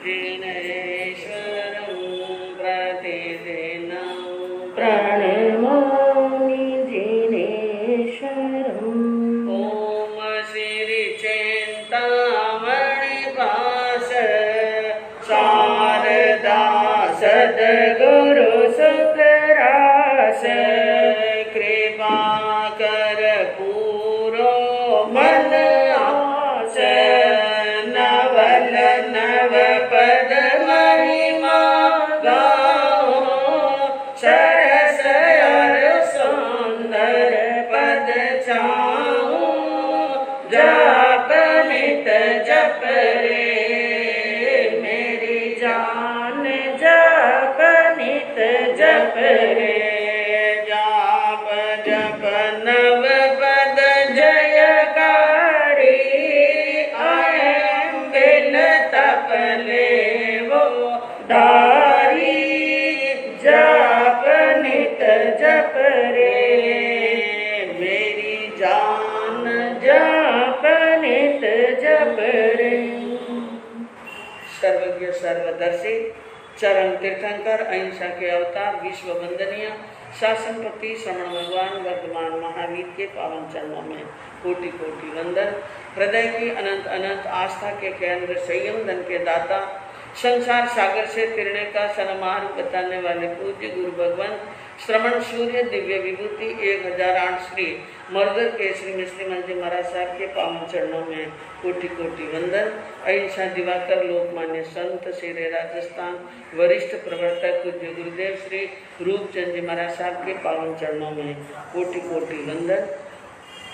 जिनेश्वरं प्रतिदिनं प्रणमामि जिनेश्वरम्। ॐ श्री चिन्तामणिपाश शारदा सद्गुरु सुखरास कृपा कर पूरो मन आस नवल नव पद महिमा गाओ सरस अर सुंदर पद चाओ जप नित जप रे मेरी जान जप नित जप रे जाप जप नव पद जयकारी आयम बिन तप ले वो दारी जप नित जप रे मेरी जान जप नित जप रे। सर्वज्ञ सर्वदर्शी चरण तीर्थंकर अहिंसा के अवतार विश्व वंदनीय शासनपति श्रमण भगवान वर्तमान महावीर के पावन चरणों में कोटि कोटि वंदन। हृदय की अनंत अनंत आस्था के केंद्र संयम धन के दाता संसार सागर से तिरने का सन्मार्ग बताने वाले पूज्य गुरु भगवान श्रमण सूर्य दिव्य विभूति 1008 श्री मर्दर केसरी मिश्री मंजी महाराज साहब के पावन चरणों में कोटि कोटि वंदन। अहिंसा दिवाकर लोकमान्य संत शेरे राजस्थान वरिष्ठ प्रवर्तक पूज्य गुरुदेव श्री रूपचंद जी महाराज साहब के पावन चरणों में कोटि कोटि वंदन।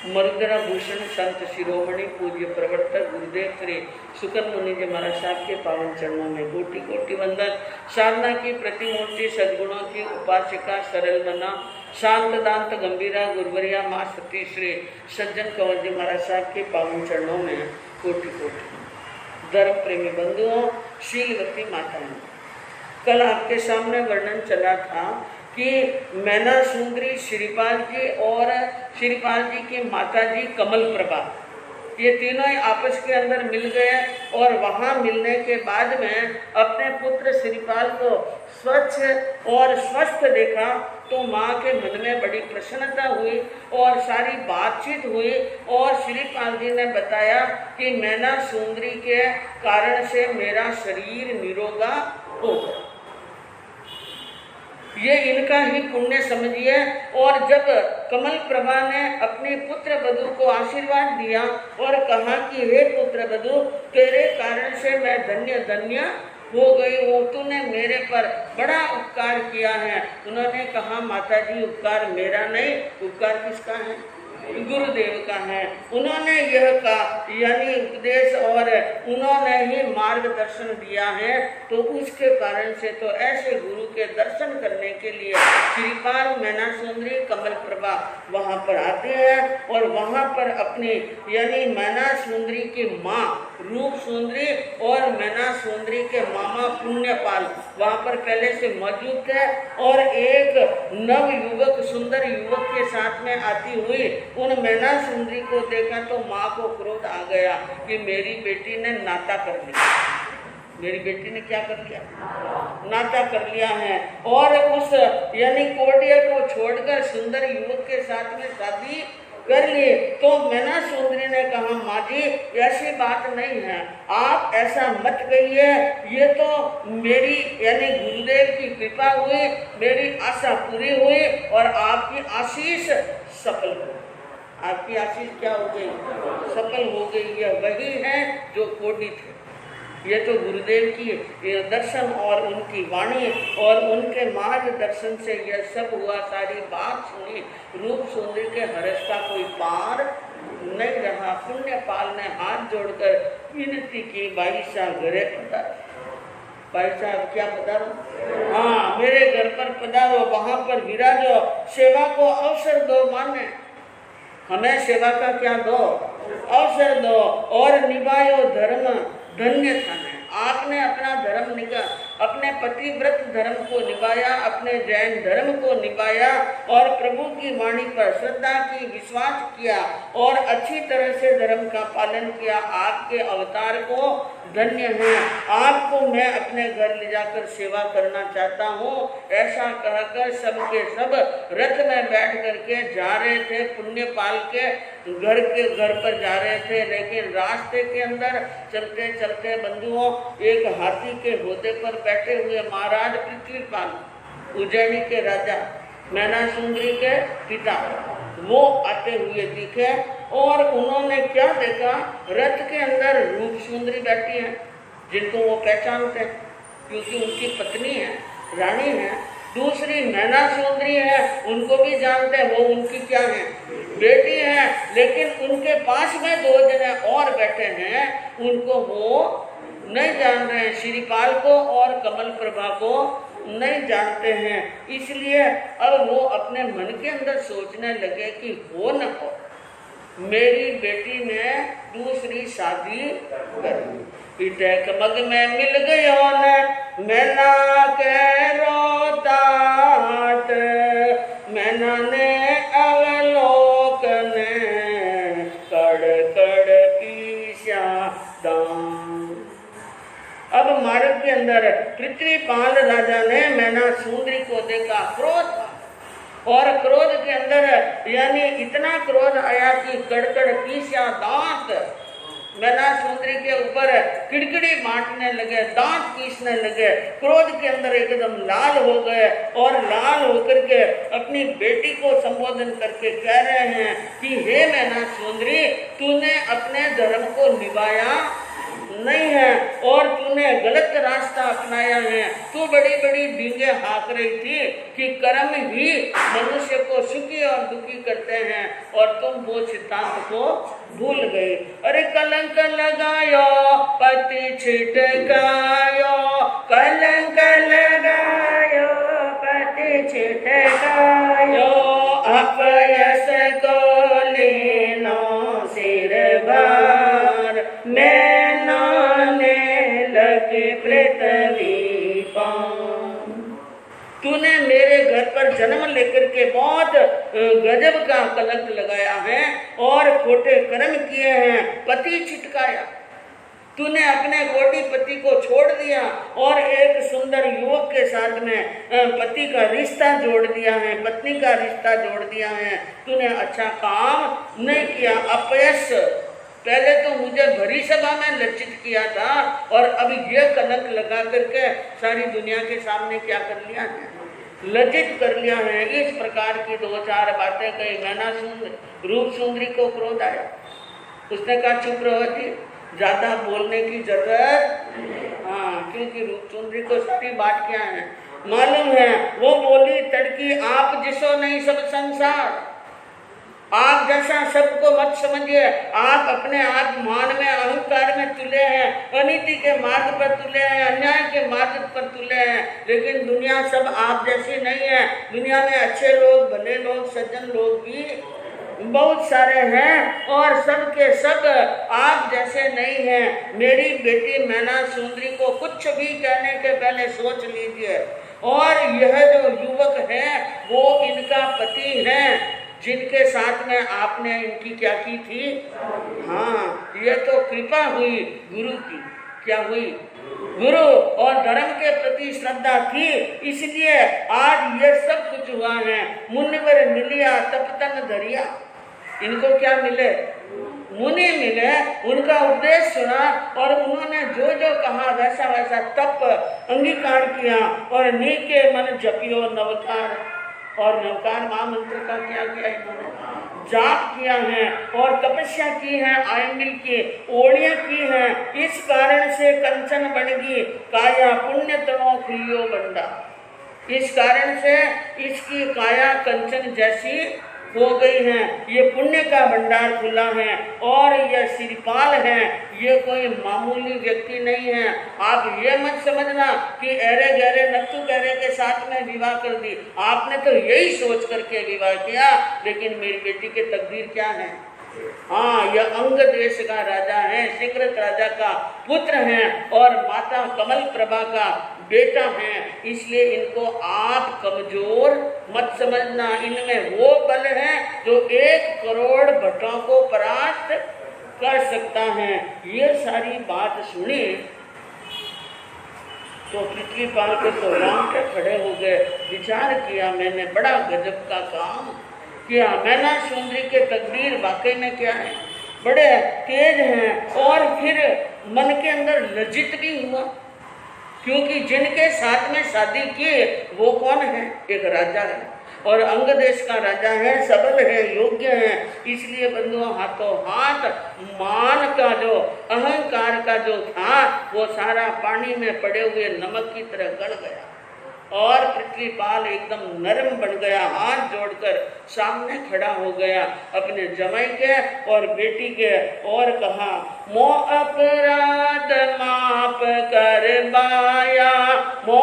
मरुद्रा भूषण संत शिरोमणि पूज्य प्रवर्तक गुरुदेव श्री सुकन मुनि जी महाराज साहब के पावन चरणों में कोटि कोटि वंदन। साधना की प्रतिमूर्ति सद्गुणों की उपासिका सरल मना शांत दांत गंभीरा गुरुवरिया माँ सती श्री सज्जन कंवर जी महाराज साहब के पावन चरणों में कोटि कोटि। धर्म प्रेमी बंधुओं, शीलवती माताओं, कल आपके सामने वर्णन चला था कि मैना सुंदरी श्रीपाल जी और श्रीपाल जी की माता जी कमल प्रभा, ये तीनों ही आपस के अंदर मिल गए और वहाँ मिलने के बाद में अपने पुत्र श्रीपाल को स्वच्छ और स्वस्थ देखा तो माँ के मन में बड़ी प्रसन्नता हुई और सारी बातचीत हुई और श्रीपाल जी ने बताया कि मैना सुंदरी के कारण से मेरा शरीर निरोगा हो गया। ये इनका ही पुण्य समझिए। और जब कमल प्रभा ने अपने पुत्र वधु को आशीर्वाद दिया और कहा कि हे पुत्र वधु, तेरे कारण से मैं धन्य धन्य हो गई हूँ, तूने मेरे पर बड़ा उपकार किया है। उन्होंने कहा माता जी, उपकार मेरा नहीं, उपकार किसका है? गुरुदेव का है। उन्होंने यह का यानी उपदेश और उन्होंने ही मार्गदर्शन दिया है, तो उसके कारण से तो ऐसे गुरु के दर्शन करने के लिए श्रीपाल मैना सुंदरी कमल प्रभा वहाँ पर आते हैं और वहाँ पर अपनी यानी मैना सुंदरी की माँ रूप सुंदरी और मैना सुंदरी के मामा पुण्यपाल वहाँ पर पहले से मौजूद थे और एक नव युवक सुंदर युवक के साथ में आती हुई उन मैना सुंदरी को देखा तो माँ को क्रोध आ गया कि मेरी बेटी ने नाता कर लिया। मेरी बेटी ने क्या कर लिया? नाता कर लिया है। और उस यानी कोडिया को छोड़कर सुंदर युवक के साथ में शादी कर लिए। तो मैना सुंदरी ने कहा माँ जी, ऐसी बात नहीं है, आप ऐसा मत कहिए, ये तो मेरी यानी गुरुदेव की कृपा हुई, मेरी आशा पूरी हुई और आपकी आशीष सफल हुई। आपकी आशीष क्या हो गई? सफल हो गई। यह वही है जो कोटि थे। ये तो गुरुदेव की दर्शन और उनकी वाणी और उनके मार्गदर्शन से यह सब हुआ। सारी बात सुनी, रूप सुंदरी के हर्ष का कोई पार नहीं रहा। पुण्यपाल ने हाथ जोड़कर विनती की, भाई साहब घरे पधारो। भाई साहब क्या पधारो? हाँ, मेरे घर पर पधारो, वहाँ पर विराजो, सेवा को अवसर दो। माने हमें सेवा का क्या दो? अवसर दो और निभायो धर्म धन्य थाने। आपने अपना धर्म निका अपने पतिव्रत धर्म को निभाया, अपने जैन धर्म को निभाया और प्रभु की वाणी पर श्रद्धा की, विश्वास किया और अच्छी तरह से धर्म का पालन किया। आपके अवतार को धन्य है, आपको मैं अपने घर ले जाकर सेवा करना चाहता हूँ। ऐसा कहकर सबके सब रथ में बैठ करके जा रहे थे, पुण्यपाल के घर पर जा रहे थे। लेकिन रास्ते के अंदर चलते चलते बंधुओं, एक हाथी के होदे पर बैठे हुए महाराज पृथ्वीपाल, उज्जैनी के राजा, मैनासुंदरी के पिता, वो आते हुए दिखे और उन्होंने क्या देखा, रथ के अंदर रूप सुंदरी बैठी है जिनको वो पहचानते हैं क्योंकि उनकी पत्नी है, रानी है। दूसरी मैनासुंदरी है, उनको भी जानते हैं, वो उनकी क्या है, बेटी है। लेकिन उनके पास में दो जने और बैठे हैं, उनको वो नहीं जान रहे हैं, श्रीपाल को और कमल प्रभा को नहीं जानते हैं। इसलिए अब वो अपने मन के अंदर सोचने लगे कि हो न हो, मेरी बेटी ने दूसरी शादी कर। इटक मग में मिल गयो न मैना के रोतात, मैना ने अवलोकन कड़ कड़ पीछा दाम। अब मार्ग के अंदर पृथ्वीपाल राजा ने मैनासुंदरी को देखा, क्रोध, और क्रोध के अंदर यानी इतना क्रोध आया कि कड़कड़ पीसा दांत मैनासुंदरी के ऊपर किड़किड़ी बांटने लगे, दांत पीसने लगे, क्रोध के अंदर एकदम लाल हो गए और लाल होकर के अपनी बेटी को संबोधन करके कह रहे हैं कि हे मैनासुंदरी, तूने अपने धर्म को निभाया नहीं है और तूने गलत रास्ता अपनाया है। तू बड़ी बड़ी डींगे हाँक रही थी कि कर्म ही मनुष्य को सुखी और दुखी करते हैं और तुम वो सिद्धांत को भूल गई। अरे कलंक लगायो पति छिटकायो, कलंक लगायो पति छिटकायो, अपयस को लेनो सिर भार, मैं पृथ्वी पान। तूने मेरे घर पर जन्म लेकर के बहुत गजब का कलंक लगाया है और खोटे कर्म किए हैं, पति छिटकाया। तूने अपने कोटि पति को छोड़ दिया और एक सुंदर युवक के साथ में पति का रिश्ता जोड़ दिया है, पत्नी का रिश्ता जोड़ दिया है। तूने अच्छा काम नहीं किया, अपयश। पहले तो मुझे भरी सभा में लज्जित किया था और अब ये कलंक लगा करके सारी दुनिया के सामने क्या कर लिया है, लज्जित कर लिया है। इस प्रकार की दो चार बातें कही। मैनासुंदरी, रूप सुंदरी को क्रोध आया, उसने कहा चुप रहो जी, ज्यादा बोलने की जरूरत, हाँ, क्योंकि रूप सुंदरी को सटी बात क्या है मालूम है। वो बोली, तड़की आप जिसो नहीं सब संसार, आप जैसा सबको मत समझिए। आप अपने आप मान में, अहंकार में तुले हैं, अनीति के मार्ग पर तुले हैं, अन्याय के मार्ग पर तुले हैं। लेकिन दुनिया सब आप जैसी नहीं है। दुनिया में अच्छे लोग, भले लोग, सज्जन लोग भी बहुत सारे हैं और सब के सब आप जैसे नहीं हैं। मेरी बेटी मैनासुंदरी को कुछ भी कहने के पहले सोच लीजिए। और यह जो युवक है वो इनका पति है जिनके साथ में आपने इनकी क्या की थी। हाँ, ये तो कृपा हुई गुरु की। क्या हुई? गुरु और धर्म के प्रति श्रद्धा थी, इसलिए आज ये सब कुछ हुआ है। मुनिवर मिलिया तपतन धरिया, इनको क्या मिले? मुनि मिले, उनका उपदेश सुना और उन्होंने जो जो कहा वैसा वैसा तप अंगीकार किया और नीके मन जपियो नवकार, और नवकार महामंत्र का क्या किया इन्होंने? जाप किया है और तपस्या की है, आयंगिल की ओढ़ियां की है। इस कारण से कंचन बनगी काया पुण्य तनो खुलियो बंडा। इस कारण से इसकी काया कंचन जैसी हो गई है, ये पुण्य का भंडार खुला है। और यह श्रीपाल है, ये कोई मामूली व्यक्ति नहीं है। आप ये मत समझना कि अरे गहरे नत्थु गहरे के साथ में विवाह कर दी। आपने तो यही सोच करके विवाह किया, लेकिन मेरी बेटी के तकदीर क्या है? हाँ, यह अंग देश का राजा है, सिंग्रत राजा का पुत्र है और माता कमल प्रभा का बेटा हैं, इसलिए इनको आप कमजोर मत समझना। इनमें वो बल है जो 1 करोड़ भट्टों को परास्त कर सकता है। ये सारी बात सुनी तो पृथ्वीपाल के तो रोंगटे खड़े हो गए। विचार किया मैंने, बड़ा गजब का काम किया। मैना सुंदरी के तकदीर वाकई में क्या है, बड़े तेज हैं। और फिर मन के अंदर लज्जित भी हुआ, क्योंकि जिनके साथ में शादी की वो कौन है, एक राजा है और अंग देश का राजा है, सबल है, योग्य है। इसलिए बंधुओं हाथों हाथ मान का जो अहंकार का जो था वो सारा पानी में पड़े हुए नमक की तरह गल गया और पृथ्वीपाल एकदम नरम बन गया। हाथ जोड़कर सामने खड़ा हो गया अपने जमाई के और बेटी के और कहा, मो अपराध माफ कर बाया, मो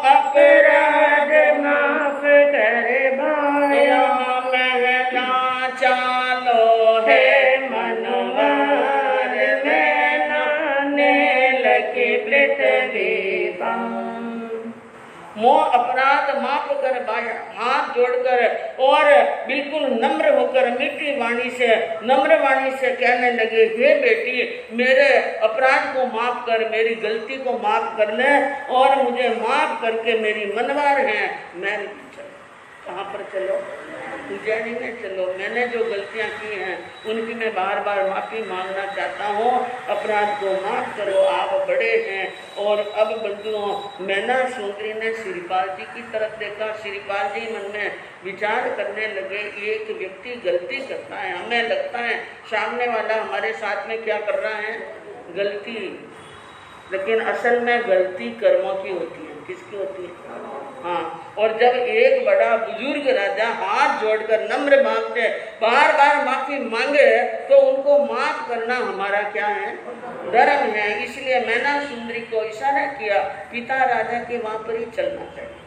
अपराध माफ कर बाया, महना चालो है मनवार, मैनाने लगे पृथ्वी मोह अपराध माफ कर बाया। हाथ जोड़कर और बिल्कुल नम्र होकर मीठी वाणी से नम्र वाणी से कहने लगे, हे बेटी मेरे अपराध को माफ कर, मेरी गलती को माफ कर ले और मुझे माफ करके मेरी मनवार है मैं चलो। कहाँ पर चलो, उज्जैनी में चलो। मैंने जो गलतियाँ की हैं उनकी मैं बार बार माफ़ी मांगना चाहता हूँ, अपराध को माफ करो, आप बड़े हैं। और अब बंधुओं मैना सुंदरी ने श्रीपाल जी की तरफ देखा। श्रीपाल जी मन में विचार करने लगे, एक व्यक्ति गलती करता है, हमें लगता है सामने वाला हमारे साथ में क्या कर रहा है, गलती, लेकिन असल में गलती कर्मों की होती है। किसकी होती है? हाँ। और जब एक बड़ा बुजुर्ग राजा हाथ जोड़कर नम्र भाव से बार बार माफी मांगे तो उनको माफ करना हमारा क्या है, धर्म है। इसलिए मैना सुंदरी को इशारा किया, पिता राजा के वहां पर ही चलना चाहिए।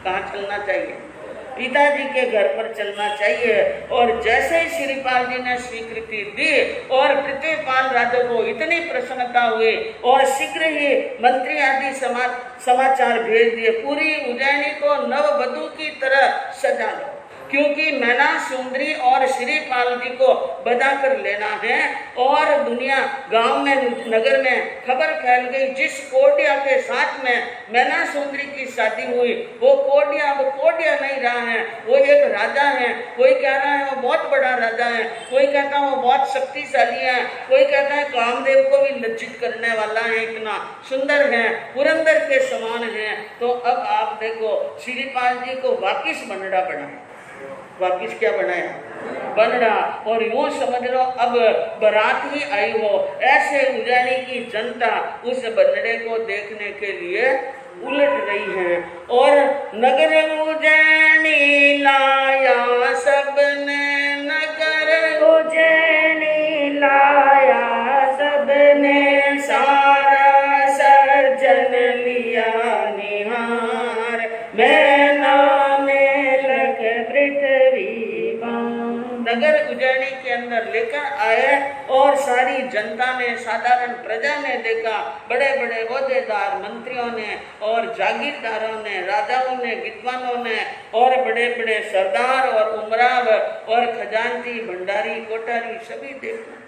कहाँ चलना चाहिए? पिताजी के घर पर चलना चाहिए। और जैसे ही श्रीपाल जी ने स्वीकृति दी और पृथ्वीपाल राजा को इतनी प्रसन्नता हुई और शीघ्र ही मंत्री आदि समाचार भेज दिए, पूरी उज्जैनी को नववधू की तरह सजा लो, क्योंकि मैना सुंदरी और श्रीपाल जी को बधा कर लेना है। और दुनिया गांव में नगर में खबर फैल गई, जिस कोडिया के साथ में मैना सुंदरी की शादी हुई वो कोडिया अब कोडिया नहीं रहा है, वो एक राजा है। कोई कह रहा है वो बहुत बड़ा राजा है, कोई कहता है वो बहुत शक्तिशाली है, कोई कहता है कामदेव को भी लज्जित करने वाला है, इतना सुंदर है, पुरंदर के समान है। तो अब आप देखो श्रीपाल जी को वापिस बनड़ा बना, वापिस क्या बनाया, बनड़ा। और यूं समझ लो अब बारात ही आई हो, ऐसे उज्जैनी की जनता उस बनड़े को देखने के लिए उलट रही है। और नगर उज्जैनी लाया सबने, नगर उज्जैनी लाया सबने, सारा सर्जन लिया निहार, मैना नगर उज्जैनी के अंदर लेकर आए। और सारी जनता ने, साधारण प्रजा ने देखा, बड़े बड़े ओहदेदार मंत्रियों ने और जागीरदारों ने, राजाओं ने, विद्वानों ने और बड़े बड़े सरदार और उमराव और खजांची भंडारी कोठारी सभी देखा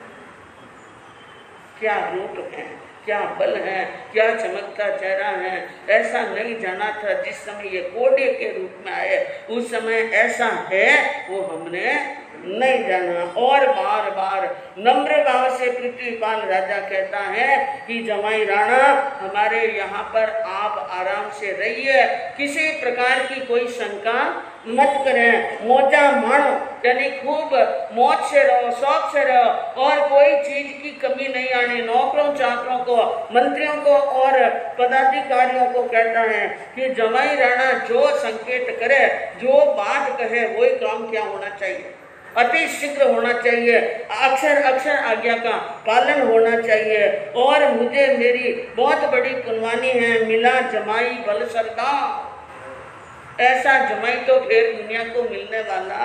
क्या रूप है, क्या बल है, क्या चमकता चेहरा है। ऐसा नहीं जाना था जिस समय ये कोड़े के रूप में आए, उस समय ऐसा है वो हमने नहीं जाना। और बार बार नम्र भाव से पृथ्वीपाल राजा कहता है कि जमाई राणा हमारे यहाँ पर आप आराम से रहिए, किसी प्रकार की कोई शंका मत करें, मौजा मानो, यानी खूब मौज से रहो, शौक से रहो और कोई चीज की कमी नहीं आनी। नौकरों चाकरों को, मंत्रियों को और पदाधिकारियों को कहता है कि जमाई राणा जो संकेत करे, जो बात कहे वही काम क्या होना चाहिए, अति शीघ्र होना चाहिए, अक्षर अक्षर आज्ञा का पालन होना चाहिए। और मुझे मेरी बहुत बड़ी कुर्बानी है, मिला जमाई बल सरदार, ऐसा जमाई तो फिर दुनिया को मिलने वाला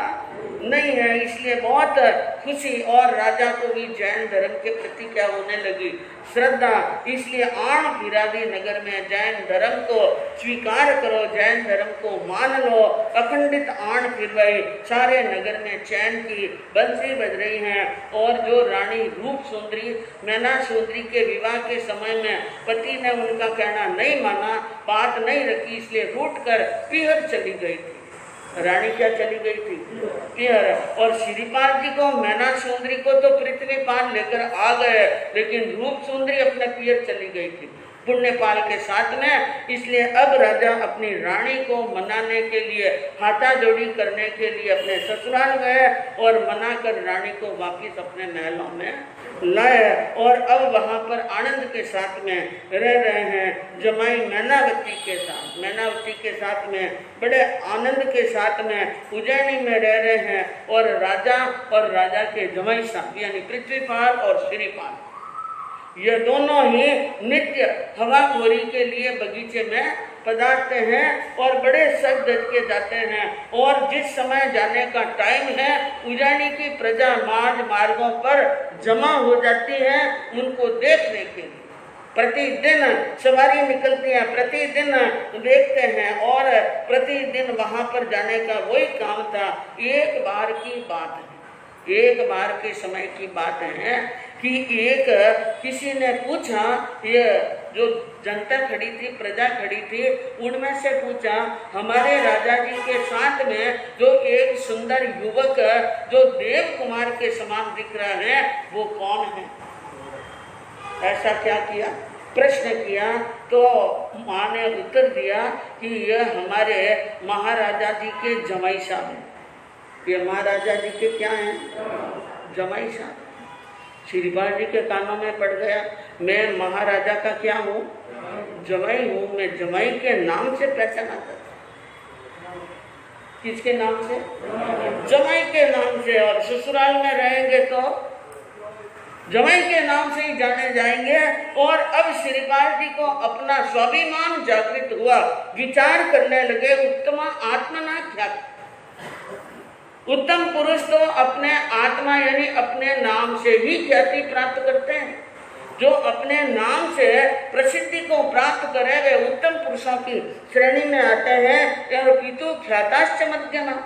नहीं है, इसलिए बहुत खुशी और राजा को भी जैन धर्म के प्रति क्या होने लगी, श्रद्धा। इसलिए आण फिरादी नगर में जैन धर्म को स्वीकार करो, जैन धर्म को मान लो। अखंडित आण फिरवाई, सारे नगर में चैन की बंसी बज रही है। और जो रानी रूप सुंदरी मैना सुंदरी के विवाह के समय में पति ने उनका कहना नहीं माना, बात नहीं रखी, इसलिए रूठ कर पीहर चली गई थी। रानी क्या चली गई थी? पीहर। और श्रीपाल जी को मैना सुंदरी को तो पृथ्वीपाल लेकर आ गए, लेकिन रूप सुंदरी अपने पीहर चली गई थी पुण्यपाल के साथ में। इसलिए अब राजा अपनी रानी को मनाने के लिए, हाथाजोड़ी करने के लिए अपने ससुराल गए और मनाकर रानी को वापस अपने महलों में लाए। और अब वहाँ पर आनंद के साथ में रह रहे हैं जमाई मैनावती के साथ। मैनावती के साथ में बड़े आनंद के साथ में उज्जैनी में रह रहे हैं। और राजा के जमाई साहब यानी पृथ्वीपाल और श्रीपाल, ये दोनों ही नित्य हवाखोरी के लिए बगीचे में पधारते हैं और बड़े सज धज के जाते हैं। और जिस समय जाने का टाइम है, उज्जैनी की प्रजा मार्गों पर जमा हो जाती है उनको देखने के लिए। प्रतिदिन सवारी निकलती है, प्रतिदिन देखते हैं और प्रतिदिन वहां पर जाने का वही काम था। एक बार की बात है, एक बार के समय की बात है कि एक किसी ने पूछा, ये जो जनता खड़ी थी, प्रजा खड़ी थी, उनमें से पूछा हमारे राजा जी के साथ में जो एक सुंदर युवक जो देव कुमार के समान दिख रहा है वो कौन है? ऐसा क्या किया, प्रश्न किया तो माँ ने उत्तर दिया कि यह हमारे महाराजा जी के जमाई साहब हैं। ये महाराजा जी के क्या हैं? जमाई साहब। श्रीपाल जी के कानों में पड़ गया, मैं महाराजा का क्या हूँ? जमाई हूँ। मैं जमाई के नाम से पहचाना था। किसके नाम से? जमाई के नाम से। और ससुराल में रहेंगे तो जमाई के नाम से ही जाने जाएंगे। और अब श्रीपाल जी को अपना स्वाभिमान जागृत हुआ, विचार करने लगे, उत्तमा आत्मना क्या। उत्तम पुरुष तो अपने आत्मा यानी अपने नाम से ही ख्याति प्राप्त करते हैं। जो अपने नाम से प्रसिद्धि को प्राप्त करे वे उत्तम पुरुषों की श्रेणी में आते हैं। और पितु ख्याताश्च मध्यमा,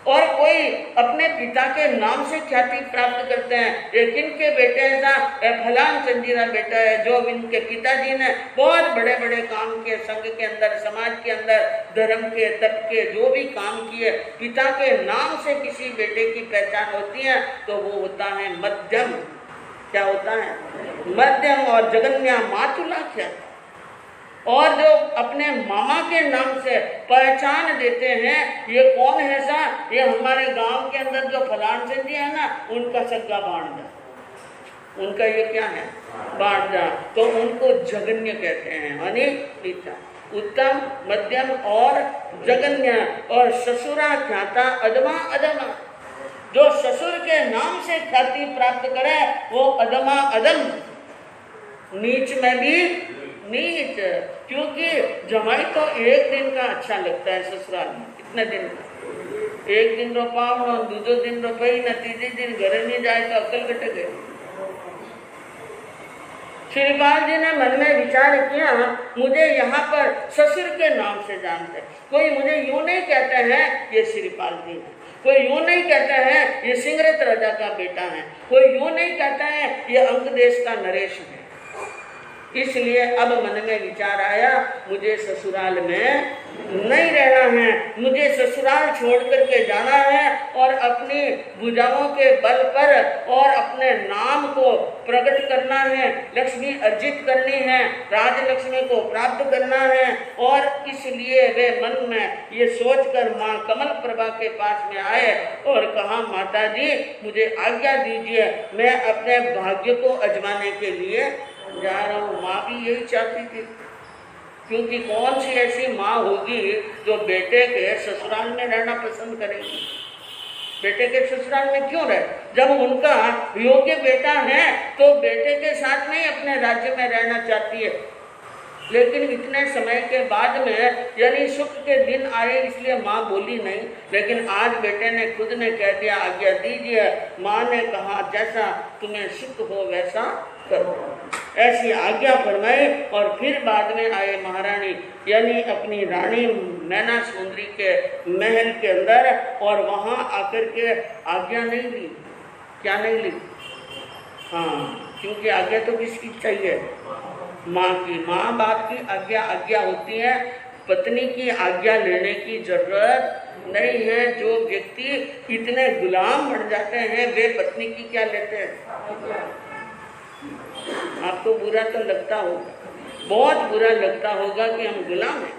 और कोई अपने पिता के नाम से ख्याति प्राप्त करते हैं। एक इनके बेटे ऐसा फलान चंदीरा बेटा है, जो इनके पिताजी ने बहुत बड़े बड़े काम किए, संघ के अंदर, समाज के अंदर, धर्म के, तप के जो भी काम किए, पिता के नाम से किसी बेटे की पहचान होती है तो वो होता है मध्यम। क्या होता है? मध्यम। और जगन्या मातुला क्या, और जो अपने मामा के नाम से पहचान देते हैं, ये कौन है सा? ये हमारे गांव के अंदर जो फलान चंदी है ना, उनका सग्गा भांजा, उनका ये क्या है? भांजा। तो उनको जगन्य कहते हैं, यानी मीठा, उत्तम, मध्यम और जगन्य। और ससुरा ख्याता अदमा अदमा, जो ससुर के नाम से ख्याति प्राप्त करे वो अदमा अदम, नीच में भी नीच। क्योंकि जमाई तो एक दिन का अच्छा लगता है ससुराल में, कितने दिन का? एक दिन रो पावनो, दूसरे दिन रो पही न, तीसरे दिन घर नहीं जाए तो अक्ल कट गए। श्रीपाल जी ने मन में विचार किया, मुझे यहाँ पर ससुर के नाम से जानते, कोई मुझे यूं नहीं कहता है ये श्रीपाल जी है, कोई यूं नहीं कहता है ये सिंगरत राजा का बेटा है, कोई यूं नहीं कहता है ये अंग देश का नरेश है। इसलिए अब मन में विचार आया, मुझे ससुराल में नहीं रहना है, मुझे ससुराल छोड़ करके जाना है और अपनी भुजाओं के बल पर और अपने नाम को प्रकट करना है, लक्ष्मी अर्जित करनी है, राजलक्ष्मी को प्राप्त करना है। और इसलिए वे मन में ये सोचकर माँ कमल प्रभा के पास में आए और कहा, माता जी मुझे आज्ञा दीजिए, मैं अपने भाग्य को आजमाने के लिए जा रहा हूँ। माँ भी यही चाहती थी, क्योंकि कौन सी ऐसी माँ होगी जो बेटे के ससुराल में रहना पसंद करेगी? बेटे के ससुराल में क्यों रहे? जब उनका योग्य बेटा है तो बेटे के साथ में ही अपने राज्य में रहना चाहती है। लेकिन इतने समय के बाद में यानी सुख के दिन आए इसलिए माँ बोली नहीं, लेकिन आज बेटे ने खुद ने कह दिया आज्ञा दीजिए। माँ ने कहा जैसा तुम्हें सुख हो वैसा करो, ऐसी आज्ञा फरमाई। और फिर बाद में आए महारानी यानी अपनी रानी मैना सुंदरी के महल के अंदर, और वहाँ आकर के आज्ञा नहीं ली। क्या नहीं ली? हाँ, क्योंकि आज्ञा तो किसकी चाहिए? माँ की। माँ बाप की आज्ञा आज्ञा होती है, पत्नी की आज्ञा लेने की जरूरत नहीं है। जो व्यक्ति इतने गुलाम बन जाते हैं वे पत्नी की क्या लेते हैं? आपको बुरा तो लगता होगा, बहुत बुरा लगता होगा कि हम गुलाम हैं,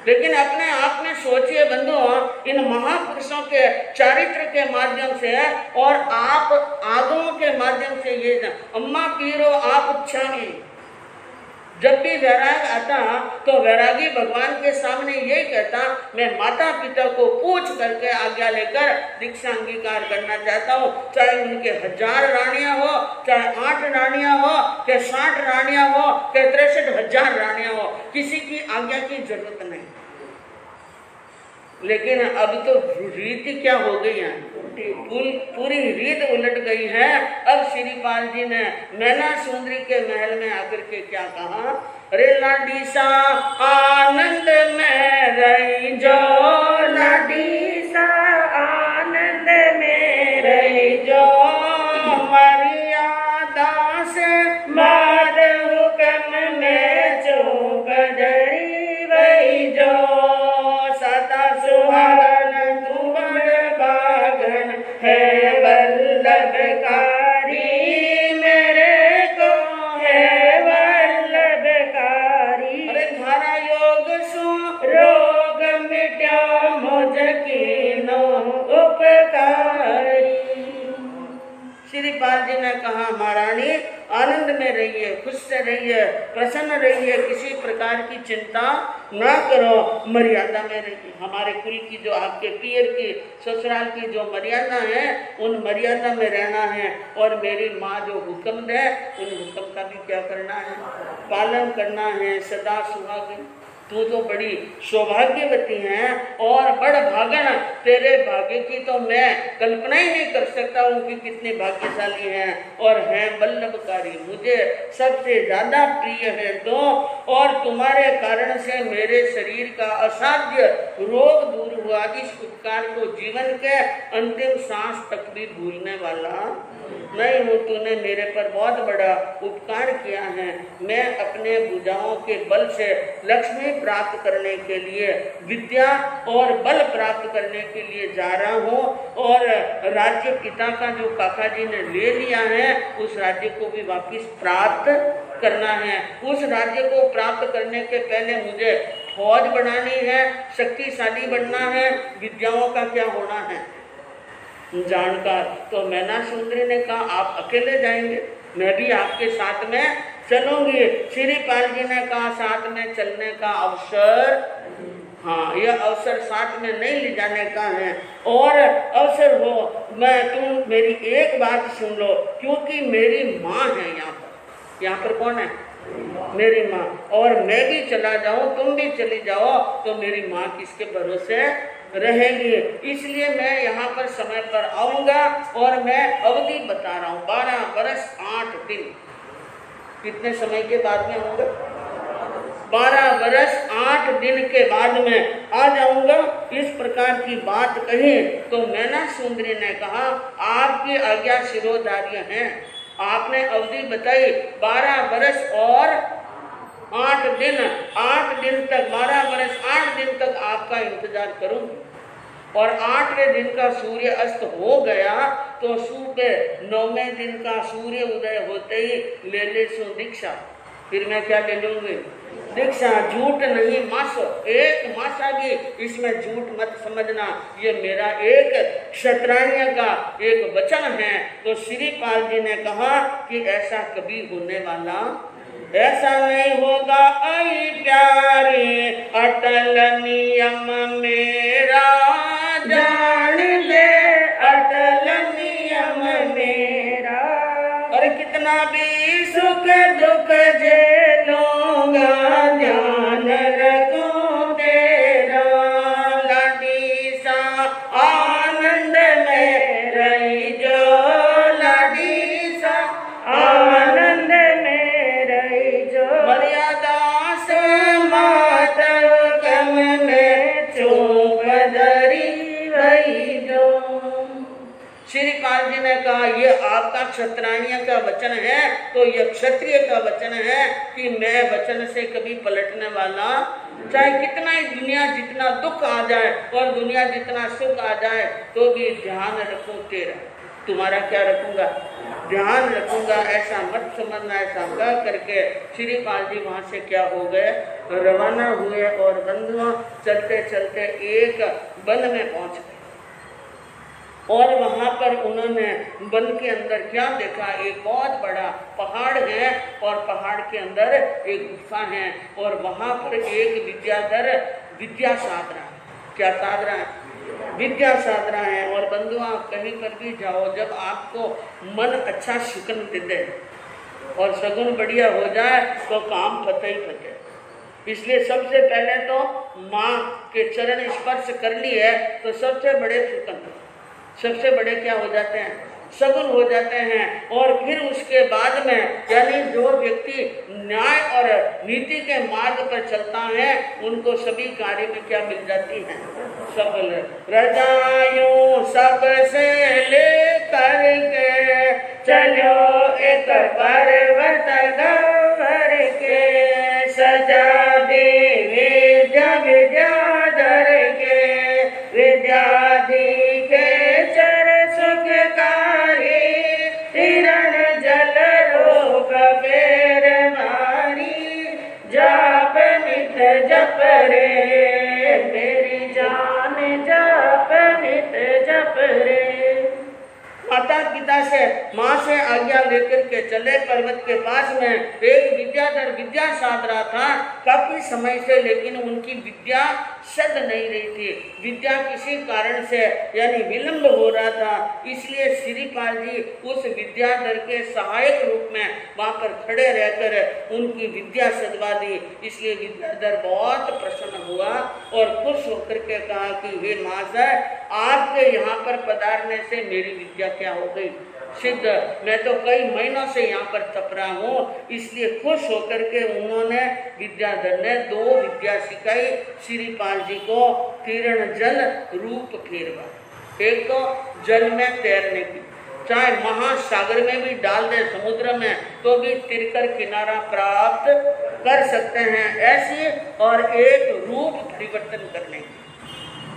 लेकिन अपने आप में सोचिए बंधुओं, इन महापुरुषों के चरित्र के माध्यम से और आप आगमों के माध्यम से ये अम्मा पीरो आप छामी। जब भी वैराग आता तो वैरागी भगवान के सामने ये कहता, मैं माता पिता को पूछ करके आज्ञा लेकर दीक्षा अंगीकार करना चाहता हूँ, चाहे उनके 1000 रानियां हो, चाहे 8 रानियां हो, चाहे 60 रानियां हो, चाहे 63,000 रानियां हो, किसी की आज्ञा की जरूरत नहीं। लेकिन अब तो रीति क्या हो गई है, पूरी रीत उलट गई है। अब श्रीपाल जी ने मैना सुंदरी के महल में आकर के क्या कहा, अरे लाडी सा आनंद में रही जो, लाडी सा आनंद में रही जो, मर्यादा से बाद हुक्म में चूक डरी वही जो, सदा सुहागन तुम बागन है वल्लभकारी, मेरे को है वल्लभकारी। अरे धारा योग सु रोग मिट्या मुझ कीनो उपकारी। श्रीपाल जी ने कहा महारानी आनंद में रहिए, खुश से रहिए, प्रसन्न रहिए, किसी प्रकार की चिंता ना करो, मर्यादा में रहिए। हमारे कुल की जो आपके पियर की ससुराल की जो मर्यादा है उन मर्यादा में रहना है, और मेरी माँ जो हुक्म दे उन हुक्म का भी क्या करना है, पालन करना है। सदा सुहागिन तू तो बड़ी सौभाग्यवती है और बड़ भागन, तेरे भाग्य की तो मैं कल्पना ही नहीं कर सकता हूँ कि कितने भाग्यशाली हैं और हैं वल्लभकारी, मुझे सबसे ज्यादा प्रिय है तो, और तुम्हारे कारण से मेरे शरीर का असाध्य रोग दूर हुआ। इस उपकार को जीवन के अंतिम सांस तक भी भूलने वाला नहीं हूँ। तूने मेरे पर बहुत बड़ा उपकार किया है। मैं अपने भुजाओं के बल से लक्ष्मी प्राप्त करने के लिए, विद्या और बल प्राप्त करने के लिए जा रहा हूँ, और राज्य पिता का जो काका जी ने ले लिया है उस राज्य को भी वापस प्राप्त करना है। उस राज्य को प्राप्त करने के पहले मुझे फौज बनानी है, शक्तिशाली बनना है, विद्याओं का क्या होना है जानकार। तो मैना सुंदरी ने कहा आप अकेले जाएंगे, मैं भी आपके साथ में चलूंगी। श्रीपाल जी ने कहा साथ में चलने का अवसर, हाँ यह अवसर साथ में नहीं ले जाने का है, और अवसर हो मैं तुम मेरी एक बात सुन लो, क्योंकि मेरी माँ है यहाँ पर कौन है, मेरी माँ, और मैं भी चला जाऊं तुम भी चली जाओ तो मेरी माँ किसके भरोसे रहेगी। इसलिए मैं यहाँ पर समय पर आऊंगा, और मैं अवधि बता रहा हूँ 12 वर्ष 8 दिन। कितने समय के बाद में आऊंगा? 12 वर्ष 8 दिन के बाद में आ जाऊंगा। इस प्रकार की बात कही तो मैना सुंदरी ने कहा आपकी आज्ञा शिरोधार्य है। आपने अवधि बताई 12 वर्ष और 8 दिन, 8 दिन तक 12 वर्ष 8 दिन तक आपका इंतजार करूंगी, और 8वें दिन का सूर्य अस्त हो गया तो सुबह 9वें दिन का सूर्य उदय होते ही ले सो दीक्षा। फिर मैं क्या ले लूंगी? दीक्षा। झूठ नहीं मासो, एक मासा भी इसमें झूठ मत समझना, ये मेरा एक क्षत्रिय का एक वचन है। तो श्रीपाल जी ने कहा कि ऐसा कभी होने वाला, ऐसा नहीं होगा आई प्यारी, अटल नियम मेरा जान ले, अटल नियम मेरा, और कितना भी सुख दुख झेलूंगा, ये आपका क्षत्रिय का वचन है तो ये क्षत्रिय का वचन है कि मैं वचन से कभी पलटने वाला, चाहे कितना ही दुनिया जितना दुख आ जाए और दुनिया जितना सुख आ जाए तो भी ध्यान रखूं तेरा, तुम्हारा क्या रखूंगा, ध्यान रखूंगा, ऐसा मत समझना। ऐसा कह करके श्रीपाल जी वहां से क्या हो गए, रवाना हुए और बंधुओं चलते चलते एक वन में पहुंच गए। और वहां पर उन्होंने वन के अंदर क्या देखा, एक बहुत बड़ा पहाड़ है और पहाड़ के अंदर एक गुफा है और वहां पर एक विद्याधर विद्या साध रहा है। क्या साध रहा है, विद्या साध रहा है। और बंधुआ आप कहीं पर भी जाओ, जब आपको मन अच्छा शुकन दे दे और सगुन बढ़िया हो जाए तो काम फतेह ही फतेह। इसलिए सबसे पहले तो माँ के चरण स्पर्श कर लिए तो सबसे बड़े शुकन, सबसे बड़े क्या हो जाते हैं, सगुन हो जाते हैं। और फिर उसके बाद में यानी जो व्यक्ति न्याय और नीति के मार्ग पर चलता है उनको सभी कार्य में क्या मिल जाती है, सफल रजायूं सबसे लेकर के चलो एक पर्वत गवर के, सजा दे विद्या विद्याधर के, विद्याधि के चर सुखकारी, तिरण जल रोग पेर मारी, जाप नित जप रे मेरी जान, जाप नित जप रे। माता पिता से माँ से आज्ञा लेकर के चले पर्वत के पास में। एक विद्याधर विद्या साध रहा था काफी समय से, लेकिन उनकी विद्या सद नहीं रही थी, विद्या किसी कारण से यानी विलंब हो रहा था। इसलिए श्रीपाल जी उस विद्याधर के सहायक रूप में वहां पर खड़े रहकर उनकी विद्या सदवा दी। इसलिए विद्याधर बहुत प्रसन्न हुआ और खुश होकर के कहा कि हे माता, आपके यहाँ पर पधारने से मेरी विद्या क्या हो गई, सिद्ध। मैं तो कई महीनों से यहाँ पर तप रहा हूँ। इसलिए खुश होकर के उन्होंने विद्याधर ने 2 विद्या सिखाई श्रीपाल जी को। तीरण जल रूप फेरवा, एक तो जल में तैरने की, चाहे महासागर में भी डाल दे समुद्र में तो भी तिरकर किनारा प्राप्त कर सकते हैं, ऐसी। और एक रूप परिवर्तन करने की,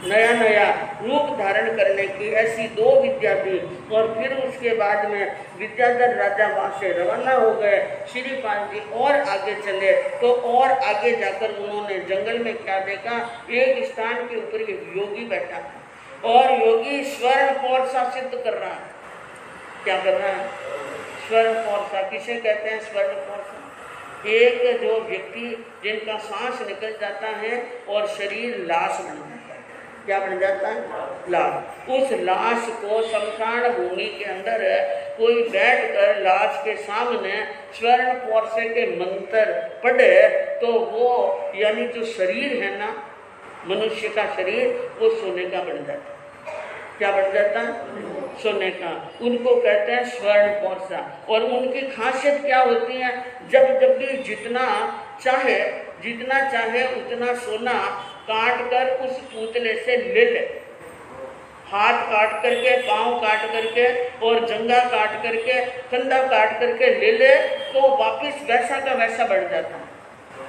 नया नया रूप धारण करने की, ऐसी 2 विद्या थी। और फिर उसके बाद में विद्याधर राजा वहाँ से रवाना हो गए। श्रीपाल जी और आगे चले तो और आगे जाकर उन्होंने जंगल में क्या देखा, एक स्थान के ऊपर एक योगी बैठा और योगी स्वर्ण पौरसा सिद्ध कर रहा है। क्या कर रहा है, स्वर्ण पौरसा। किसे कहते हैं स्वर्ण पौरसा, एक जो व्यक्ति जिनका सांस निकल जाता है और शरीर लाश बन जाता है। क्या बन जाता है, लाश। उस लाश को शमशान भूमि के अंदर कोई बैठकर लाश के सामने स्वर्ण पौरसे के मंत्र पढ़े तो वो यानी जो शरीर है ना, मनुष्य का शरीर, वो सोने का बन जाता है। क्या बन जाता है, सोने का। उनको कहते हैं स्वर्ण पौरसा। और उनकी खासियत क्या होती है, जब जब भी जितना चाहे उतना सोना काट कर उस पुतले से ले ले, हाथ काट करके, पाँव काट करके और जंगा काट करके, कंधा काट करके ले ले तो वापिस वैसा का वैसा बढ़ जाता है।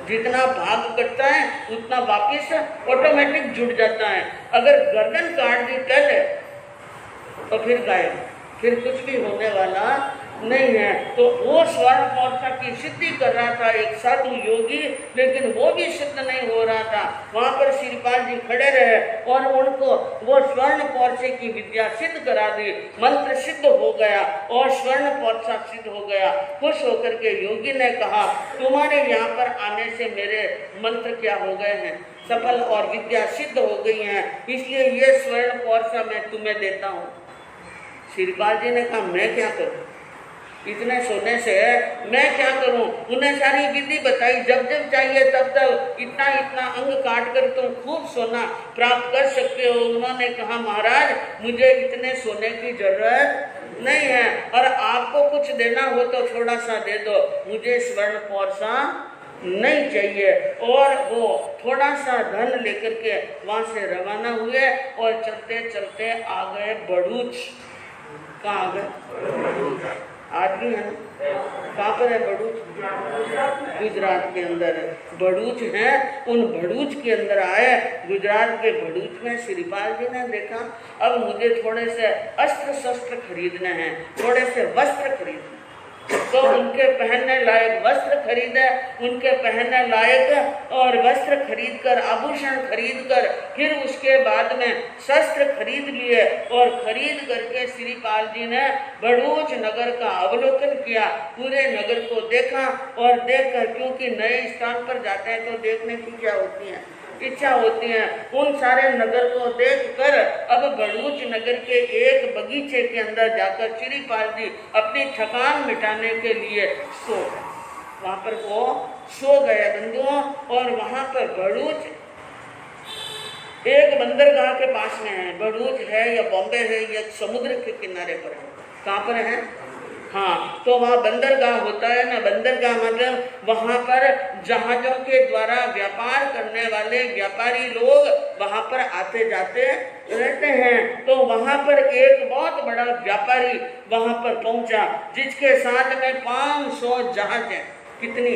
जितना भाग कटता है उतना वापिस ऑटोमेटिक जुड़ जाता है। अगर गर्दन काट दी पहले तो फिर गायब, फिर कुछ भी होने वाला नहीं है। तो वो स्वर्ण पौरसा की सिद्धि कर रहा था एक साधु योगी, लेकिन वो भी सिद्ध नहीं हो रहा था। वहाँ पर श्रीपाल जी खड़े रहे और उनको वो स्वर्ण पौरसे की विद्या सिद्ध करा दी। मंत्र सिद्ध हो गया और स्वर्ण पौरसा सिद्ध हो गया। खुश होकर के योगी ने कहा, तुम्हारे यहाँ पर आने से मेरे मंत्र क्या हो गए हैं, सफल, और विद्या सिद्ध हो गई है, इसलिए ये स्वर्ण पौरसा मैं तुम्हें देता हूँ। श्रीपाल जी ने कहा, मैं क्या करूँ, इतने सोने से मैं क्या करूं। उन्हें सारी विधि बताई, जब जब चाहिए तब तब इतना इतना अंग काट कर तुम खूब सोना प्राप्त कर सकते हो। उन्होंने कहा, महाराज मुझे इतने सोने की जरूरत नहीं है और आपको कुछ देना हो तो थोड़ा सा दे दो, मुझे स्वर्ण पौरसा नहीं चाहिए। और वो थोड़ा सा धन लेकर के वहाँ से रवाना हुए और चलते चलते आ गए बड़ूच। कहाँ गए? आदमी है ना? कहाँ पर है भड़ूच? गुजरात के अंदर भड़ूच है। उन भड़ूच के अंदर आए, गुजरात के भड़ूच में श्रीपाल जी ने देखा अब मुझे थोड़े से अस्त्र शस्त्र खरीदने हैं, थोड़े से वस्त्र खरीदने, तो उनके पहनने लायक वस्त्र खरीदे, उनके पहनने लायक और वस्त्र खरीद कर, आभूषण खरीद कर, फिर उसके बाद में शस्त्र खरीद लिए और खरीद करके श्रीपाल जी ने भड़ूच नगर का अवलोकन किया, पूरे नगर को देखा और देखकर, क्योंकि नए स्थान पर जाते हैं तो देखने की क्या होती है, इच्छा होती है, उन सारे नगर को देखकर अब भड़ूच नगर के एक बगीचे के अंदर जाकर श्रीपाल जी अपनी थकान मिटाने के लिए सो गए। वहां पर वो सो गए बंधुओं। और वहां पर भड़ूच एक बंदरगाह के पास में है। भड़ूच है या बॉम्बे है या समुद्र के किनारे पर है। कहाँ पर है? हाँ, तो वहाँ बंदरगाह होता है ना। बंदरगाह मतलब वहाँ पर जहाजों के द्वारा व्यापार करने वाले व्यापारी लोग वहाँ पर आते जाते रहते हैं। तो वहाँ पर एक बहुत बड़ा व्यापारी वहाँ पर पहुँचा, जिसके साथ में 500 जहाज हैं। कितनी?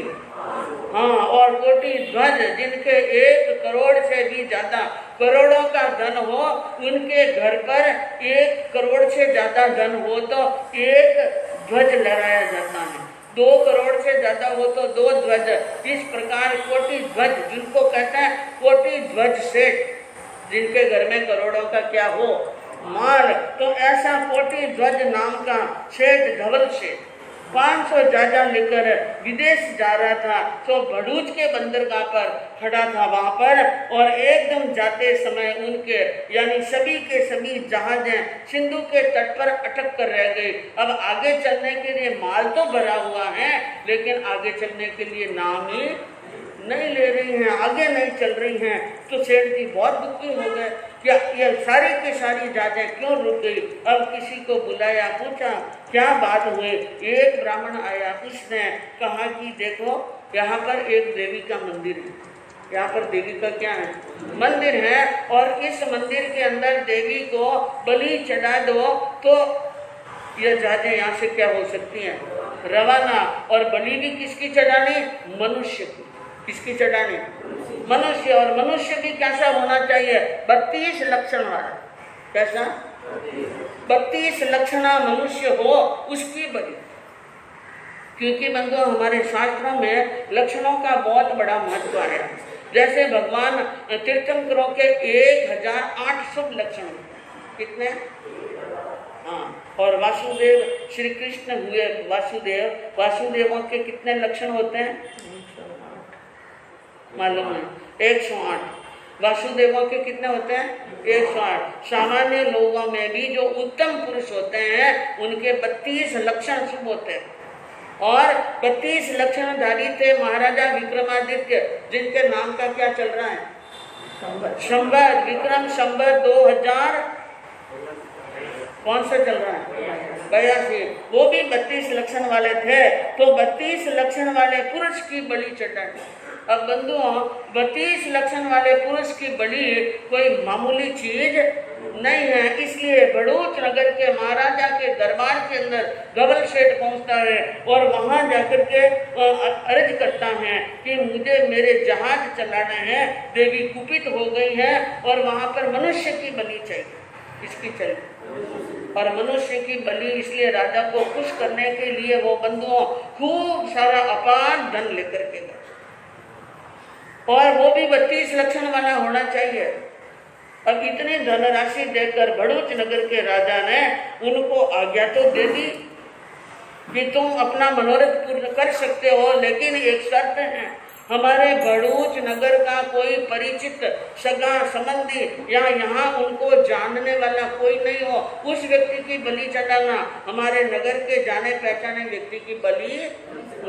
हाँ, और कोटि ध्वज, जिनके 1 करोड़ से भी ज्यादा, करोड़ों का धन हो, उनके घर पर 1 करोड़ से ज्यादा धन हो तो 1 ध्वज लहराया जाता है, 2 करोड़ से ज्यादा हो तो 2 ध्वज। इस प्रकार कोटि ध्वज, जिनको कहते हैं कोटि ध्वज सेठ, जिनके घर में करोड़ों का क्या हो, माल। तो ऐसा कोटि ध्वज नाम का सेठ, धवल सेठ 500 जहाज लेकर विदेश जा रहा था। तो भड़ूच के बंदरगाह पर खड़ा था वहां पर, और एकदम जाते समय उनके यानी सभी के सभी जहाजें सिंधु के तट पर अटक कर रह गए। अब आगे चलने के लिए माल तो भरा हुआ है, लेकिन आगे चलने के लिए नाम ही नहीं ले रही हैं, आगे नहीं चल रही हैं। तो सेठ जी बहुत दुखी हो गए, क्या ये सारी की सारी जहाजें क्यों रुक गई? अब किसी को बुलाया, पूछा क्या बात हुई। एक ब्राह्मण आया, उसने कहा कि देखो यहाँ पर एक देवी का मंदिर है, यहाँ पर देवी का क्या है, मंदिर है, और इस मंदिर के अंदर देवी को बलि चढ़ा दो तो यह जहाजें यहाँ से क्या हो सकती हैं, रवाना। और बलि भी किसकी चढ़ानी? मनुष्य की। किसकी चढ़ानी? मनुष्य। और मनुष्य भी कैसा होना चाहिए? 32 लक्षण वाला। कैसा? 32 लक्षणा मनुष्य हो, उसकी बलि। क्योंकि बंधुओं हमारे शास्त्रों में लक्षणों का बहुत बड़ा महत्व है। जैसे भगवान तीर्थंकरों के 1008 शुभ लक्षण। कितने? हाँ, और वासुदेव श्री कृष्ण हुए वासुदेवों के कितने लक्षण होते हैं मालूम है? 108। वासुदेवों के कितने होते हैं? 108। सामान्य लोगों में भी जो उत्तम पुरुष होते हैं उनके 32 लक्षण शुभ होते हैं। और 32 लक्षणधारी थे महाराजा विक्रमादित्य, जिनके नाम का क्या चल रहा है? संवत। विक्रम संवत 2000 कौन सा चल रहा है? 82। वो भी 32 लक्षण वाले थे। तो 32 लक्षण वाले पुरुष की बलि चढ़ाई। अब बंधुओं 32 लक्षण वाले पुरुष की बलि कोई मामूली चीज नहीं है। इसलिए भड़ूच नगर के महाराजा के दरबार के अंदर धवल सेठ पहुंचता है और वहां जाकर के अर्ज करता है कि मुझे मेरे जहाज चलाने हैं, देवी कुपित हो गई है और वहां पर मनुष्य की बलि चाहिए। किसकी चाहिए? और मनुष्य की बलि। इसलिए राजा को खुश करने के लिए वो बंधुओं खूब सारा अपार धन लेकर के गए, और वो भी 32 लक्षण वाला होना चाहिए। अब इतनी धनराशि देकर भड़ूच नगर के राजा ने उनको आज्ञा तो दे दी कि तुम अपना मनोरथ पूर्ण कर सकते हो, लेकिन एक शर्त है, हमारे भड़ूच नगर का कोई परिचित सगा संबंधी या यहाँ उनको जानने वाला कोई नहीं हो, उस व्यक्ति की बलि चढ़ाना। हमारे नगर के जाने पहचाने व्यक्ति की बलि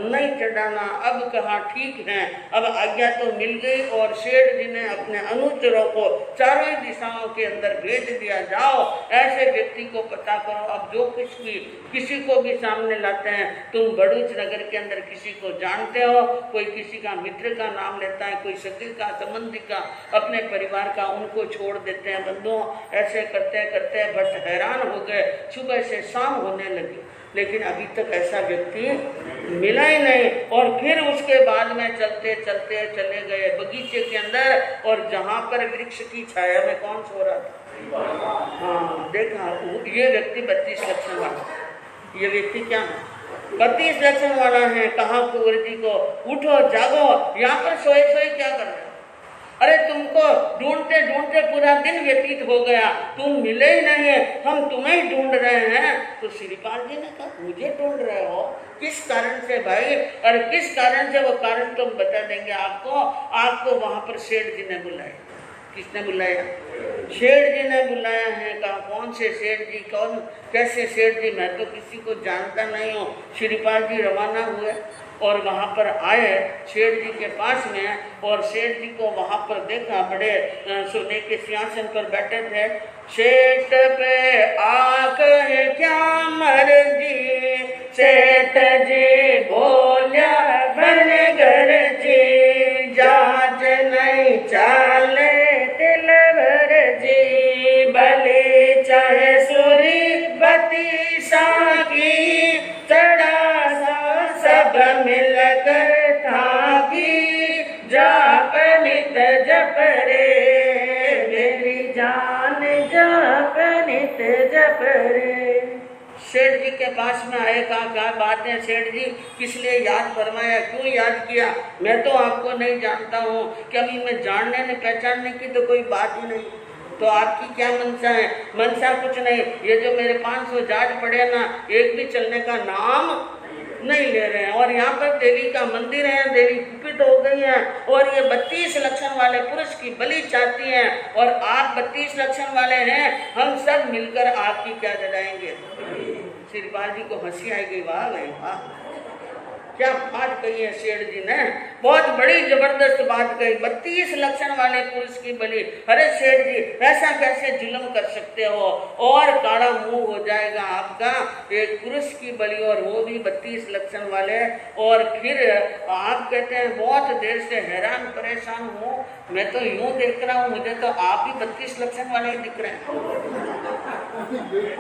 नहीं चढ़ाना। अब कहा ठीक है, अब आज्ञा तो मिल गई और सेठ जी ने अपने अनुचरों को चारों ही दिशाओं के अंदर भेज दिया, जाओ ऐसे व्यक्ति को पता करो। अब जो कुछ भी किसी को भी सामने लाते हैं, तुम भरूच नगर के अंदर किसी को जानते हो, कोई किसी का मित्र का नाम लेता है, कोई सगे का, संबंधी का, अपने परिवार का, उनको छोड़ देते हैं बंधुओं। ऐसे करते करते भट्ट हैरान हो गए, सुबह से शाम होने लगी, लेकिन अभी तक ऐसा व्यक्ति मिला ही नहीं। और फिर उसके बाद में चलते चलते चले गए बगीचे के अंदर, और जहाँ पर वृक्ष की छाया में कौन सो रहा था? हाँ, देखा ये व्यक्ति 32 लक्षण वाला, ये व्यक्ति क्या है? 32 लक्षण वाला है। कहा कुंवर जी को, उठो जागो, यहाँ पर सोए सोए क्या कर रहे हो? अरे तुमको ढूंढते ढूंढते पूरा दिन व्यतीत हो गया, तुम मिले ही नहीं, हम तुम्हें ही ढूंढ रहे हैं। तो श्रीपाल जी ने कहा, मुझे ढूंढ रहे हो? किस कारण से भाई? और किस कारण से? वो कारण तुम बता देंगे आपको। आपको वहां पर सेठ जी ने बुलाया। किसने बुलाया? सेठ जी ने बुलाया है। कहा, कौन से सेठ जी? कौन, कैसे सेठ जी? मैं तो किसी को जानता नहीं हूँ। श्रीपाल जी रवाना हुए और वहाँ पर आए सेठ जी के पास में, और सेठ जी को वहाँ पर देखा, बड़े सोने के सिंहासन पर बैठे थे। सेठ पे आके क्या मर्जी, सेठ जी बोलिया बनगर जी, जाज नहीं चाले दिलवर जी, भले चाहे सूरी बती सागी, चढ़ा सब मिलकर थाकी, जाप नित जप रे मेरी जान, जाप नित जप रे। सेठ जी के पास में आए। कहा, क्या बात है सेठ जी, किस लिए याद फरमाया, क्यों याद किया? मैं तो आपको नहीं जानता हूँ। कभी मैं जानने न पहचानने की तो कोई बात ही नहीं, तो आपकी क्या मनसा है? मनसा कुछ नहीं, ये जो मेरे 500 जाट पड़े ना, एक भी चलने का नाम नहीं ले रहे हैं। और यहाँ पर देवी का मंदिर है, देवी कुपित हो गई है, और ये 32 लक्षण वाले पुरुष की बलि चाहती हैं, और आप 32 लक्षण वाले हैं, हम सब मिलकर आपकी क्या जलाएंगे? श्रीपाल जी को हंसी आएगी। वाह भाई वाह, क्या बात कही है सेठ जी ने, बहुत बड़ी जबरदस्त बात कही। 32 लक्षण वाले पुरुष की बलि। अरे सेठ जी, ऐसा कैसे जुल्म कर सकते हो? और काला मुंह हो जाएगा आपका, एक पुरुष की बलि, और वो भी 32 लक्षण वाले। और फिर आप कहते हैं बहुत देर से हैरान परेशान हूँ, मैं तो यूं देख रहा हूँ, मुझे तो आप ही 32 लक्षण वाले ही दिख रहे हैं।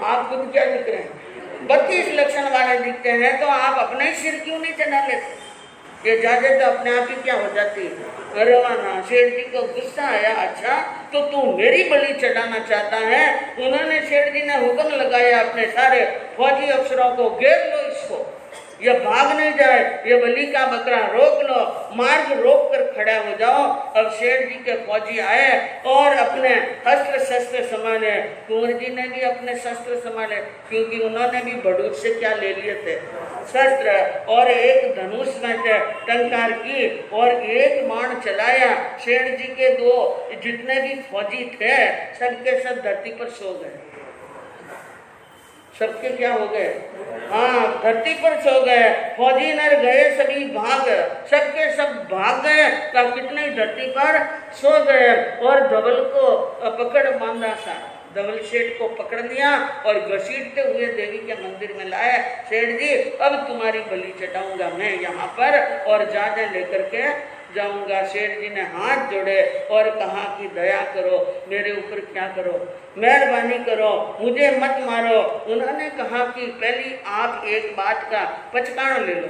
आप खुद क्या दिख रहे हैं? 32 लक्षण वाले दिखते हैं, तो आप अपने ही सिर क्यों नहीं चढ़ा लेते? ये जाजे तो अपने आप ही क्या हो जाती है, रवाना। सेठ जी को गुस्सा आया, अच्छा तो तू मेरी बलि चढ़ाना चाहता है? उन्होंने, सेठ जी ने हुक्म लगाया अपने सारे फौजी अफसरों को, घेर लो इसको, ये भाग नहीं जाए, ये बलि का बकरा रोक लो, मार्ग रोक कर खड़ा हो जाओ। अब शेर जी के फौजी आए और अपने अस्त्र शस्त्र संभाले। कुंवर जी ने भी अपने शस्त्र संभाले, क्योंकि उन्होंने भी भड़ूच से क्या ले लिए थे, शस्त्र, और एक धनुष में टंकार की और एक बाण चलाया। शेर जी के दो जितने भी फौजी थे सबके सब धरती पर सो गए। सबके क्या हो गए? हाँ, धरती पर सो गए। फौजी नर गए सभी भाग, सबके सब भाग गए, तो कितने धरती पर सो गए। और धवल को पकड़ बांधा सा, धवल सेठ को पकड़ लिया और घसीटते हुए देवी के मंदिर में लाए। सेठ जी, अब तुम्हारी बलि चढ़ाऊंगा मैं यहाँ पर, और जाने लेकर के जाऊंगा। शेर जी ने हाथ जोड़े और कहा कि दया करो, मेरे ऊपर क्या करो, मेहरबानी करो, मुझे मत मारो। उन्होंने कहा कि पहली आप एक बात का पचकान ले लो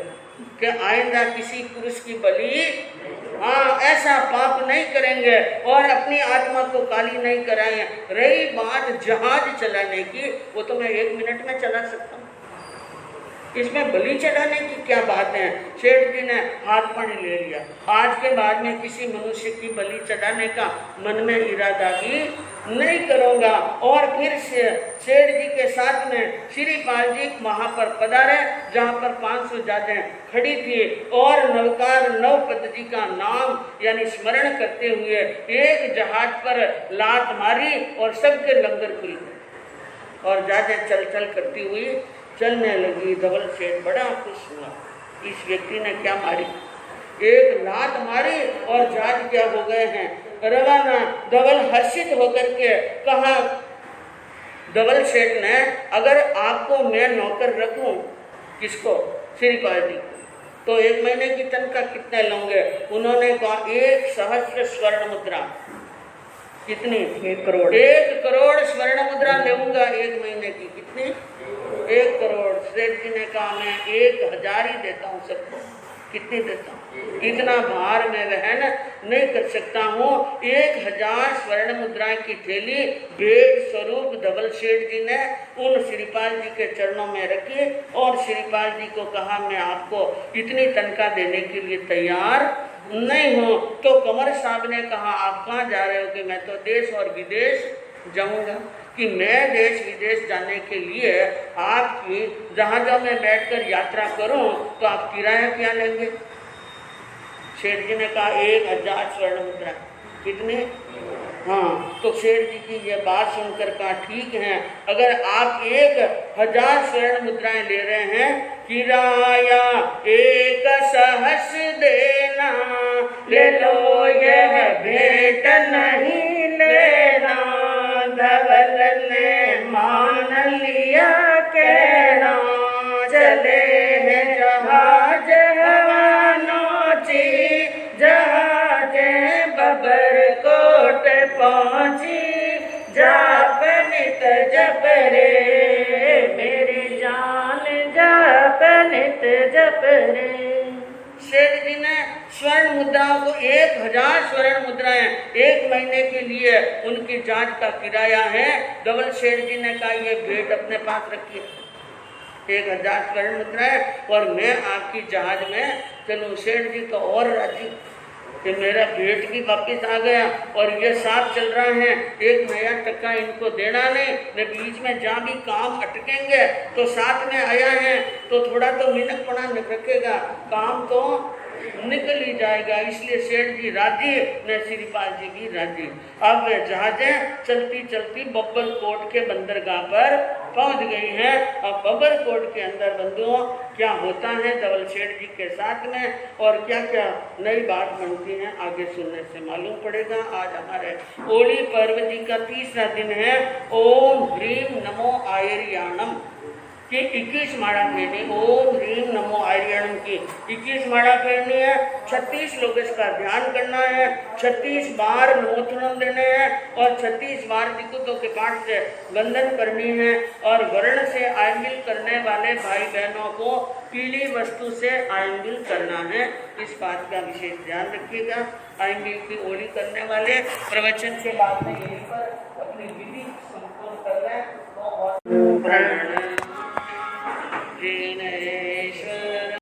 कि आइंदा किसी पुरुष की बलि, हाँ, ऐसा पाप नहीं करेंगे और अपनी आत्मा को काली नहीं कराएंगे। रही बात जहाज चलाने की, वो तो मैं 1 मिनट में चला सकता हूँ, इसमें बलि चढ़ाने की क्या बात है। सेठ जी ने हाथ पानी ले लिया। आज के बाद में किसी मनुष्य की बलि चढ़ाने का मन में इरादा भी नहीं करूंगा। और फिर सेठ जी के साथ में श्रीपाल जी वहां पर पधारे, जहां पर 500 जातें खड़ी थी, और नवकार नवपद जी का नाम यानी स्मरण करते हुए एक जहाज पर लात मारी और सबके लंगर खुल गए और जातें चल चल करती हुई चलने लगी। धवल सेठ बड़ा खुश हुआ। इस व्यक्ति ने क्या मारी, एक लात मारी और जहाज क्या हो गए हैं रवाना। धवल हर्षित होकर के कहा, धवल सेठ ने, अगर आपको मैं नौकर रखूं, किसको, श्रीपाल जी को, तो 1 महीने की तनख्वाह कितने लोगे? उन्होंने कहा 1 सहस्र स्वर्ण मुद्रा। कितनी? 1 करोड़। 1 करोड़ स्वर्ण मुद्रा लूंगा 1 महीने की। कितनी? 1 करोड़। सेठ जी ने कहा मैं 1000 ही देता हूँ सबको। कितनी देता हूँ? इतना भार मैं वहन नहीं कर सकता हूँ। 1000 स्वर्ण मुद्रा की थैली भेंट स्वरूप धवल सेठ जी ने उन श्रीपाल जी के चरणों में रखी और श्रीपाल जी को कहा मैं आपको इतनी तनख्वाह देने के लिए तैयार नहीं हूँ। तो कंवर साहब ने कहा आप कहाँ जा रहे हो? कि मैं तो देश और विदेश जाऊंगा। कि मैं देश विदेश जाने के लिए आपकी जहाज़ों में बैठकर यात्रा करूं तो आप किराया क्या लेंगे? सेठ जी ने कहा 1000 स्वर्ण मुद्रा। कितने? हाँ। तो सेठ जी की ये बात सुनकर कहा ठीक है, अगर आप 1000 स्वर्ण मुद्राएं ले रहे हैं, किराया 1 सहस्र देना, ले लो यह भेंट नहीं लेना। धवल ने मान लिया कहना, चले हैं जहाज हवा नौची, जहाजे बबरकोट पहुंची। जापनित जप रे मेरी जान, जापनित जप रे। सेठ जी ने स्वर्ण मुद्राओं को 1000 स्वर्ण मुद्राएं 1 महीने के लिए उनकी जहाज का किराया है। धवल सेठ जी ने कहा ये भेंट अपने पास रखिए 1000 स्वर्ण मुद्राएं और मैं आपकी जहाज में चलूं। सेठ जी तो और राजी कि मेरा भेंट भी वापिस आ गया और ये साथ चल रहा है, 1 नया टक्का इनको देना नहीं, न बीच में जहाँ भी काम अटकेंगे तो साथ में आया है तो थोड़ा तो मिनकपना रखेगा, काम तो निकल ही जाएगा। इसलिए सेठ जी राजी, न श्रीपाल जी भी राजी। अब वे जहाजें चलती चलती बब्बर कोट के बंदरगाह पर पहुंच गई हैं। अब बब्बर कोट के अंदर बंधुओं क्या होता है धवल सेठ जी के साथ में और क्या क्या नई बात बनती है आगे सुनने से मालूम पड़ेगा। आज हमारे होली पर्व जी का 3रा दिन है। ओम ह्रीम नमो आयरियाणम की 21 माला फेरनी। ओम ह्रीम नमो आयरियाणम की 21 माला फेरनी है। 36 लोग इसका ध्यान करना है, 36 बार नमोथुणम देने हैं और 36 बार दिक्कतों के पाठ से बंधन करनी है। और वर्ण से आयंबिल करने वाले भाई बहनों को पीली वस्तु से आयंबिल करना है, इस बात का विशेष ध्यान रखिएगा। आयंबिल की होली करने वाले प्रवचन के बाद में यहीं पर अपनी विधि संपूर्ण कर रहे हैं।